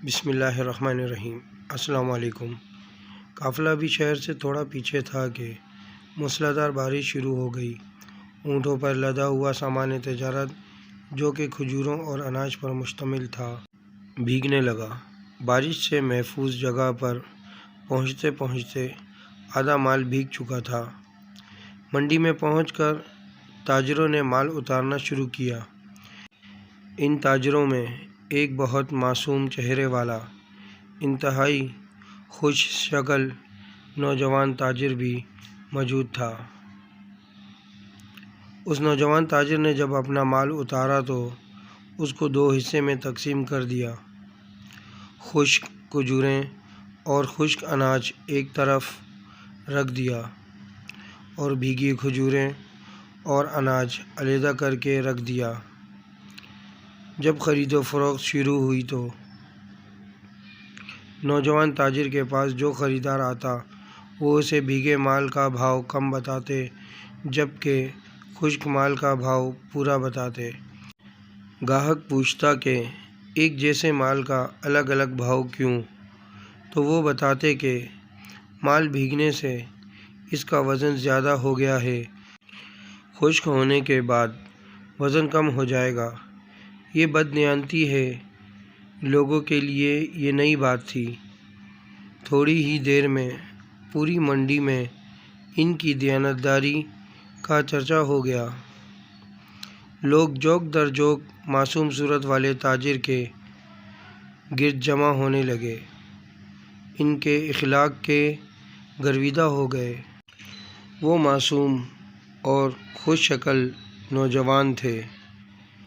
بسم اللہ الرحمن الرحیم۔ السلام علیکم۔ قافلہ بھی شہر سے تھوڑا پیچھے تھا کہ موسلادھار بارش شروع ہو گئی۔ اونٹوں پر لدا ہوا سامان تجارت جو کہ کھجوروں اور اناج پر مشتمل تھا بھیگنے لگا۔ بارش سے محفوظ جگہ پر پہنچتے پہنچتے آدھا مال بھیگ چکا تھا۔ منڈی میں پہنچ کر تاجروں نے مال اتارنا شروع کیا۔ ان تاجروں میں ایک بہت معصوم چہرے والا انتہائی خوش شکل نوجوان تاجر بھی موجود تھا۔ اس نوجوان تاجر نے جب اپنا مال اتارا تو اس کو دو حصے میں تقسیم کر دیا۔ خشک کھجوریں اور خشک اناج ایک طرف رکھ دیا اور بھیگی کھجوریں اور اناج علیحدہ کر کے رکھ دیا۔ جب خرید و فروخت شروع ہوئی تو نوجوان تاجر کے پاس جو خریدار آتا وہ اسے بھیگے مال کا بھاؤ کم بتاتے جبکہ خشک مال کا بھاؤ پورا بتاتے۔ گاہک پوچھتا کہ ایک جیسے مال کا الگ الگ بھاؤ کیوں؟ تو وہ بتاتے کہ مال بھیگنے سے اس کا وزن زیادہ ہو گیا ہے، خشک ہونے کے بعد وزن کم ہو جائے گا۔ یہ بددیانتی ہے۔ لوگوں کے لیے یہ نئی بات تھی۔ تھوڑی ہی دیر میں پوری منڈی میں ان کی دیانتداری کا چرچا ہو گیا۔ لوگ جوک در جوک معصوم صورت والے تاجر کے گرد جمع ہونے لگے۔ ان کے اخلاق کے گرویدہ ہو گئے۔ وہ معصوم اور خوش شکل نوجوان تھے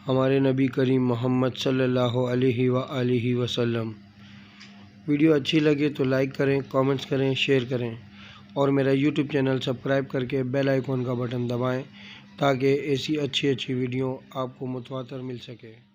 ہمارے نبی کریم محمد صلی اللہ علیہ وآلہ وسلم۔ ویڈیو اچھی لگے تو لائک کریں، کامنٹس کریں، شیئر کریں اور میرا یوٹیوب چینل سبسکرائب کر کے بیل آئیکن کا بٹن دبائیں تاکہ ایسی اچھی ویڈیو آپ کو متواتر مل سکے۔